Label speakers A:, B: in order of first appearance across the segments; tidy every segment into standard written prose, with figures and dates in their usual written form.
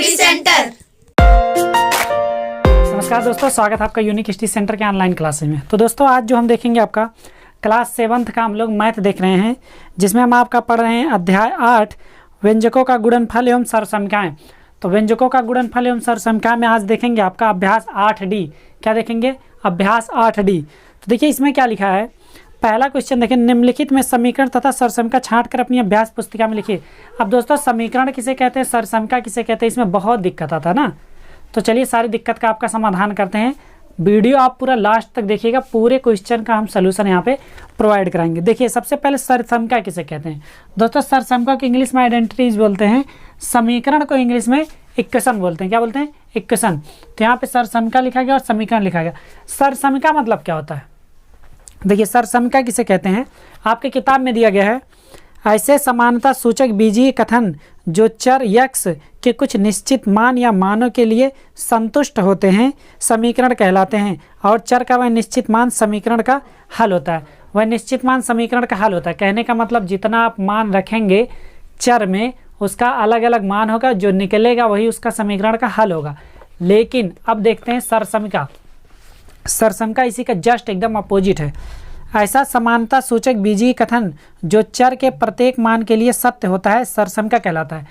A: Study centre.
B: नमस्कार दोस्तों, स्वागत है आपका यूनिक स्टडी सेंटर के ऑनलाइन क्लासेस में। तो दोस्तों आज जो हम देखेंगे आपका क्लास 7th का हम लोग मैथ देख रहे हैं, जिसमें हम आपका पढ़ रहे हैं अध्याय 8 व्यंजकों का गुणनफल एवं सरसंख्याएं। तो व्यंजकों का गुणनफल एवं सरसंख्याएं में आज देखेंगे आपका अभ्यास 8D। क्या देखेंगे? अभ्यास 8D। तो देखिए इसमें क्या लिखा है। पहला क्वेश्चन देखिए, निम्नलिखित में समीकरण तथा सरसंख्या छांटकर अपनी अभ्यास पुस्तिका में लिखिए। अब दोस्तों समीकरण किसे कहते हैं, सरसंख्या किसे कहते हैं, इसमें बहुत दिक्कत आता है ना। तो चलिए सारी दिक्कत का आपका समाधान करते हैं। वीडियो आप पूरा लास्ट तक देखिएगा, पूरे क्वेश्चन का हम सलूशन यहाँ पे प्रोवाइड कराएंगे। देखिए सबसे पहले सरसंख्या किसे कहते हैं दोस्तों। सरसंख्या को इंग्लिश में आइडेंटिटीज बोलते हैं, समीकरण को इंग्लिश में इक्वेशन बोलते हैं। क्या बोलते हैं? इक्वेशन। तो यहाँ पे सरसंख्या लिखा गया और समीकरण लिखा गया। सरसंख्या मतलब क्या होता है? देखिए सरसंख्या किसे कहते हैं, आपके किताब में दिया गया है, ऐसे समानता सूचक बीजीय कथन जो चर यक्स के कुछ निश्चित मान या मानों के लिए संतुष्ट होते हैं समीकरण कहलाते हैं, और चर का वह निश्चित मान समीकरण का हल होता है। वह निश्चित मान समीकरण का हल होता है। कहने का मतलब जितना आप मान रखेंगे चर में, उसका अलग अलग मान होगा, जो निकलेगा वही उसका समीकरण का हल होगा। लेकिन अब देखते हैं सरसंख्या। सरसंख्या इसी का जस्ट एकदम अपोजिट है। ऐसा समानता सूचक बीजीय कथन जो चर के प्रत्येक मान के लिए सत्य होता है सरसंख्या कहलाता है।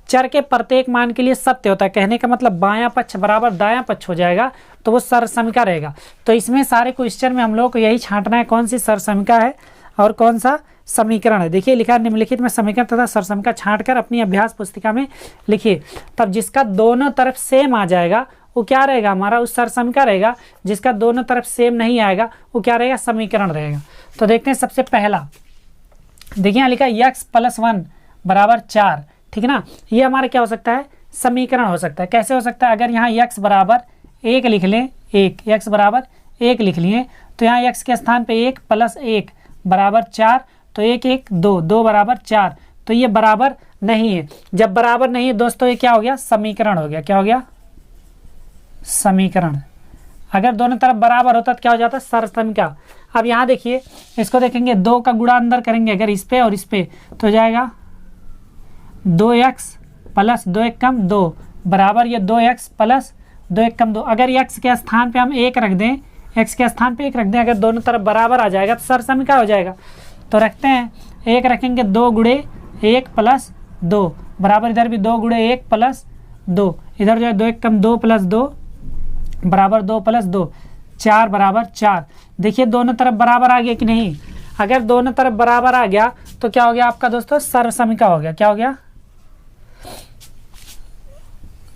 B: चर के प्रत्येक मान के लिए सत्य होता है, कहने का मतलब बायां पक्ष बराबर दायां पक्ष हो जाएगा, तो वो सरसंख्या रहेगा। तो इसमें सारे क्वेश्चन में हम लोग को यही छांटना है, कौन सी सरसंख्या है और कौन सा समीकरण है। देखिए लिखा है, निम्नलिखित में समीकरण तथा सरसंख्या छांटकर अपनी अभ्यास पुस्तिका में लिखिए। तब जिसका दोनों तरफ सेम आ जाएगा वो क्या रहेगा, हमारा उस सरसंख्या रहेगा। जिसका दोनों तरफ सेम नहीं आएगा वो क्या रहेगा, समीकरण रहेगा। तो देखते हैं सबसे पहला, देखिए यहाँ लिखा है x + 1 = 4, ठीक है ना। ये हमारा क्या हो सकता है, समीकरण हो सकता है। कैसे हो सकता है? अगर यहाँ x = 1 लिख लें, x = 1 लिख लिए, तो यहाँ x के स्थान पे 1 + 1 = 4, तो 1 1 2 2 = 4। तो ये बराबर नहीं है। जब बराबर नहीं है दोस्तों, ये क्या हो गया, समीकरण हो गया। क्या हो गया? समीकरण। अगर दोनों तरफ बराबर होता तो क्या हो जाता, सरसंख्या। अब यहाँ देखिए, इसको देखेंगे, 2 का गुणा अंदर करेंगे अगर इस पे और इस पे, तो हो जाएगा 2x + 2 = 2 बराबर ये 2x + 2 = 2। अगर x के स्थान पे हम 1 रख दें, x के स्थान पे 1 रख दें, अगर दोनों तरफ बराबर आ जाएगा तो सरसंख्या हो जाएगा। तो रखते हैं, 1 रखेंगे, 2 × 1 + 2 बराबर, इधर भी 2 × 1 + 2, इधर जो है 2 = 2 + 2 बराबर 2 + 2, 4 = 4। देखिए दोनों तरफ बराबर आ गया कि नहीं। अगर दोनों तरफ बराबर आ गया तो क्या हो गया आपका दोस्तों, सरसंख्या हो गया। क्या हो गया?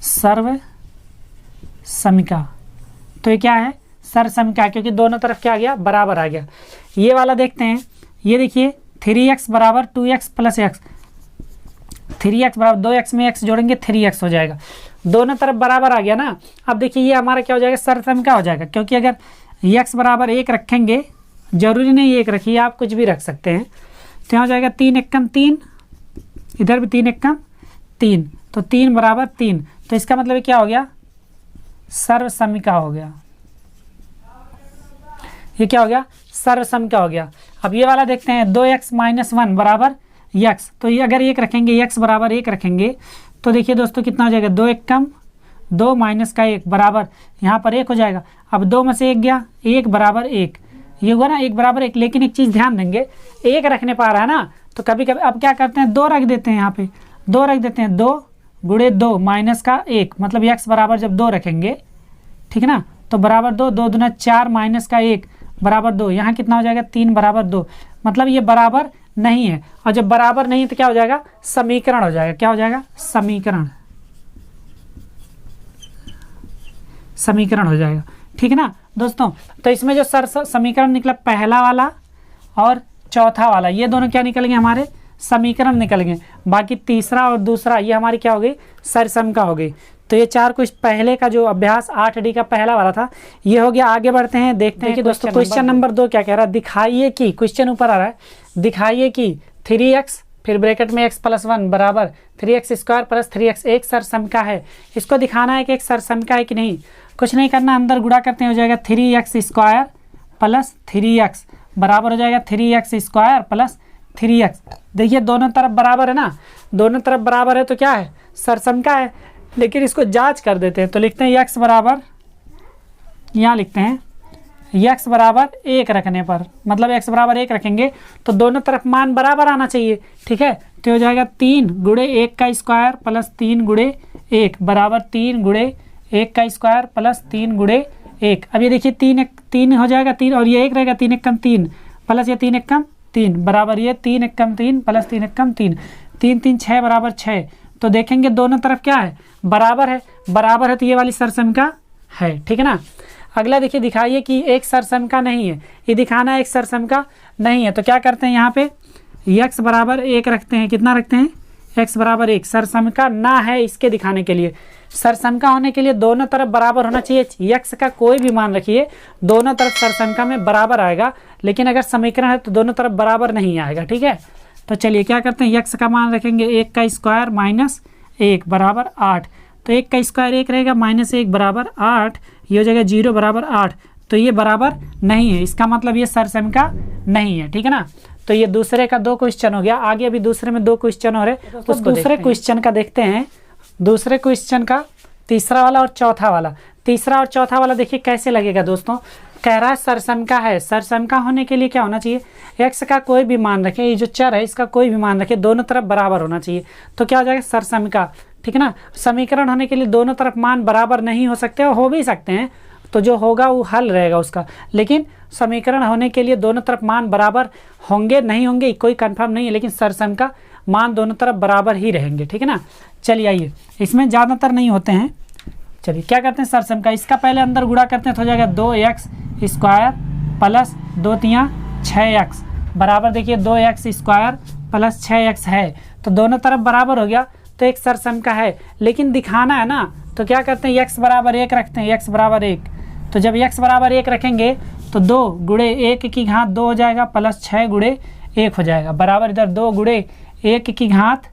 B: सर्वसंख्या। तो ये क्या है, सरसंख्या, क्योंकि दोनों तरफ क्या आ गया, बराबर आ गया। ये वाला देखते हैं, ये देखिए 3x = 2x + x, 3x = 2x में x जोड़ेंगे 3x हो जाएगा। दोनों तरफ बराबर आ गया ना। अब देखिए ये हमारा क्या हो जाएगा, सरसंख्या हो जाएगा। क्योंकि अगर x = 1 रखेंगे, जरूरी नहीं 1 रखिए, आप कुछ भी रख सकते हैं। तो यहाँ हो जाएगा 3 × 3, इधर भी 3 × 3, तो 3 = 3। तो इसका मतलब क्या हो गया, सर्वसंख्या हो गया। ये क्या हो गया, सर्वसंख्या हो गया। अब ये वाला देखते हैं, 2x - 1 = x। तो ये अगर 1 रखेंगे, x = 1 रखेंगे, तो देखिए दोस्तों कितना हो जाएगा, 2 × 2 - 1 बराबर, यहाँ पर 1 हो जाएगा। अब 2 में से 1 गया, 1 = 1, ये हुआ ना 1 = 1। लेकिन एक चीज़ ध्यान देंगे, 1 रखने पा रहा है ना, तो कभी कभी अब क्या करते हैं, 2 रख देते हैं। यहाँ पे 2 रख देते हैं, 2 × 2 - 1, मतलब x बराबर जब 2 रखेंगे, ठीक है ना, तो बराबर 2, 2 दूना 4 - 1 बराबर 2। यहाँ कितना हो जाएगा, 3 = 2, मतलब ये बराबर नहीं है। और जब बराबर नहीं तो क्या हो जाएगा, समीकरण हो जाएगा। क्या हो जाएगा, समीकरण। समीकरण हो जाएगा, ठीक है ना दोस्तों। तो इसमें जो समीकरण निकला, पहला वाला और चौथा वाला, ये दोनों क्या निकल गए, हमारे समीकरण निकल गए। बाकी तीसरा और दूसरा ये हमारी क्या हो गई, सरसंख्या हो गई। तो ये 4 कुछ पहले का जो अभ्यास 8D का पहला वाला था ये हो गया। आगे बढ़ते हैं, देखते हैं कि दोस्तों क्वेश्चन नंबर 2 क्या कह रहा है। दिखाइए कि, क्वेश्चन ऊपर आ रहा है, दिखाइए कि 3x फिर ब्रैकेट में x + 1 बराबर 3x² + 3x एक सरसंख्या है। इसको दिखाना है कि एक सरसंख्या है कि नहीं। कुछ नहीं करना, अंदर गुणा करते हैं, हो जाएगा 3x² + 3x बराबर हो जाएगा 3x² + 3x। देखिए दोनों तरफ बराबर है ना, दोनों तरफ बराबर है तो क्या है, सरसंख्या है। लेकिन इसको जांच कर देते हैं। तो लिखते हैं x बराबर, यहाँ लिखते हैं x बराबर 1 रखने पर, मतलब x बराबर 1 रखेंगे तो दोनों तरफ मान बराबर आना चाहिए। ठीक है, तो हो जाएगा 3 गुणे 1 का स्क्वायर प्लस 3 गुणे 1 बराबर 3 गुणे 1 का स्क्वायर प्लस 3 गुणे 1। अब ये देखिए 3 हो जाएगा 3 और ये 1 रहेगा, 3 1 कम 3 प्लस ये 3 1 कम 3 बराबर ये 3 1 कम 3 प्लस 3 1 कम 3, 3 3 6 बराबर 6। तो देखेंगे दोनों तरफ क्या है, बराबर है, बराबर है तो ये वाली सरसम है। ठीक है ना। अगला देखिए, दिखाइए कि एक सरसम का नहीं है, ये दिखाना है एक सरसम का नहीं है। तो क्या करते हैं, यहाँ पे x बराबर 1 रखते हैं। कितना रखते हैं, x बराबर 1। सरसम का ना है इसके दिखाने के लिए, सरसम का होने के लिए दोनों तरफ बराबर होना चाहिए। x का कोई भी मान रखिए, दोनों तरफ सरसम में बराबर आएगा, लेकिन अगर समीकरण है तो दोनों तरफ बराबर नहीं आएगा। ठीक है, तो चलिए क्या करते हैं, x का मान रखेंगे 1 का स्क्वायर माइनस 1 बराबर 8। तो 1 का स्क्वायर 1 रहेगा, माइनस 1 बराबर 8, ये हो जाएगा 0 बराबर 8। तो ये बराबर नहीं है, इसका मतलब ये सरसम का नहीं है। ठीक है ना। तो ये दूसरे का 2 क्वेश्चन हो गया। आगे अभी दूसरे में 2 क्वेश्चन हो रहे, उस दूसरे क्वेश्चन का देखते हैं। दूसरे क्वेश्चन का तीसरा वाला और चौथा वाला, तीसरा और चौथा वाला देखिए कैसे लगेगा दोस्तों। कह रहा है सरसम का है, सरसम का होने के लिए क्या होना चाहिए, x का कोई भी मान रखे, ये जो चर है इसका कोई भी मान रखे, दोनों तरफ बराबर होना चाहिए। तो क्या हो जाएगा, सरसम का। ठीक है ना। समीकरण होने के लिए दोनों तरफ मान बराबर नहीं हो सकते, और हो भी सकते हैं, तो जो होगा वो हल रहेगा उसका। लेकिन समीकरण होने के लिए दोनों तरफ मान बराबर होंगे नहीं होंगे कोई कंफर्म नहीं है, लेकिन सरसम का मान दोनों तरफ बराबर ही रहेंगे। ठीक है ना। चलिए आइए, इसमें ज़्यादातर नहीं होते हैं। चलिए क्या करते हैं, सरसम का इसका पहले अंदर गुणा करते हैं तो हो जाएगा 2x स्क्वायर प्लस 2 3 6x बराबर, देखिए 2x स्क्वायर प्लस 6x है, तो दोनों तरफ बराबर हो गया, तो एक सरसम का है। लेकिन दिखाना है ना, तो क्या करते हैं, x बराबर 1 रखते हैं, x बराबर 1। तो जब x बराबर 1 रखेंगे तो 2 गुणे 1 की घात 2 हो जाएगा प्लस 6 गुणे 1 हो जाएगा बराबर, इधर 2 गुणे 1 की घात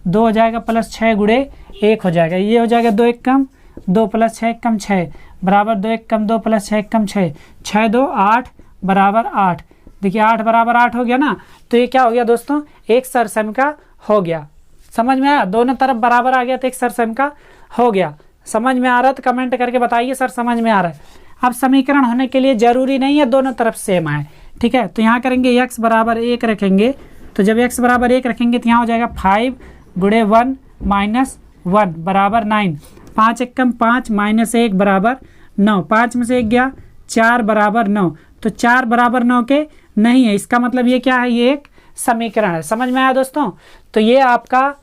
B: 2 हो जाएगा प्लस 6 गुणे 1 हो जाएगा, ये हो जाएगा 2 1 कम 2 प्लस 6 कम 6 बराबर 2 1 कम 2 प्लस 6 कम 6, 6 2 8 बराबर 8। देखिए 8 बराबर 8 हो गया ना। तो ये क्या हो गया दोस्तों, एक सरसम का हो गया। समझ में आया, दोनों तरफ बराबर आ गया तो एक सरसम का हो गया। समझ में आ रहा है तो कमेंट करके बताइए सर समझ में आ रहा है। अब समीकरण होने के लिए जरूरी नहीं है दोनों तरफ सेम आए। ठीक है, तो यहाँ करेंगे x बराबर 1 रखेंगे, तो जब x बराबर 1 रखेंगे तो यहाँ हो जाएगा 5 गुणे 1 माइनस 1 बराबर 9, 5 1 कम 5 माइनस 1 बराबर 9, 5 में से 1 गया 4 बराबर 9, तो 4 बराबर 9 के नहीं है, इसका मतलब ये क्या है, ये एक समीकरण है। समझ में आया दोस्तों। तो ये आपका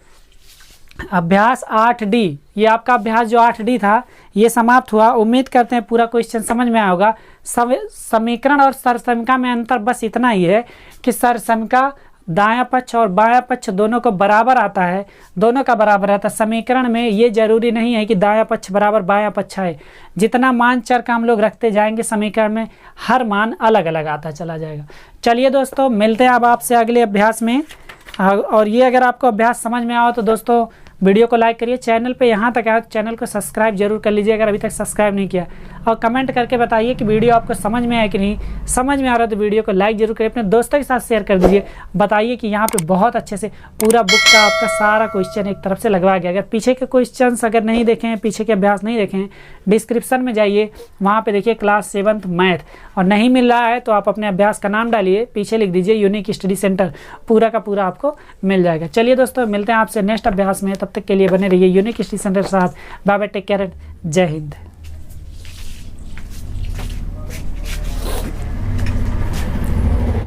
B: अभ्यास 8D, ये आपका अभ्यास जो 8D था ये समाप्त हुआ। उम्मीद करते हैं पूरा क्वेश्चन समझ में आया होगा। समीकरण और सरसमिका में अंतर बस इतना ही है कि सरसमिका दायां पक्ष और बायां पक्ष दोनों को बराबर आता है, दोनों का बराबर आता है। समीकरण में ये जरूरी नहीं है कि दायां पक्ष बराबर बायां पक्ष है। जितना मान चर का हम लोग रखते जाएंगे समीकरण में हर मान अलग अलग आता चला जाएगा। चलिए दोस्तों, मिलते हैं अब आपसे अगले अभ्यास में। और ये अगर आपको अभ्यास समझ में आया तो दोस्तों वीडियो को लाइक करिए, चैनल पे यहाँ तक आए चैनल को सब्सक्राइब जरूर कर लीजिए अगर अभी तक सब्सक्राइब नहीं किया, और कमेंट करके बताइए कि वीडियो आपको समझ में आया कि नहीं। समझ में आ रहा है तो वीडियो को लाइक जरूर करिए, अपने दोस्तों के साथ शेयर कर दीजिए। बताइए कि यहाँ पे बहुत अच्छे से पूरा बुक का आपका सारा क्वेश्चन एक तरफ से लगवाया गया। अगर पीछे के क्वेश्चन अगर नहीं देखे हैं, पीछे के अभ्यास नहीं देखे हैं, डिस्क्रिप्शन में जाइए, वहाँ पर देखिए क्लास 7th मैथ, और नहीं मिल रहा है तो आप अपने अभ्यास का नाम डालिए, पीछे लिख दीजिए यूनिक स्टडी सेंटर, पूरा का पूरा आपको मिल जाएगा। चलिए दोस्तों, मिलते हैं आपसे नेक्स्ट अभ्यास में, तब तक के लिए बने रहिए यूनिक स्टडी सेंटर के साथ। बाय बाय, टेक केयर, जय हिंद।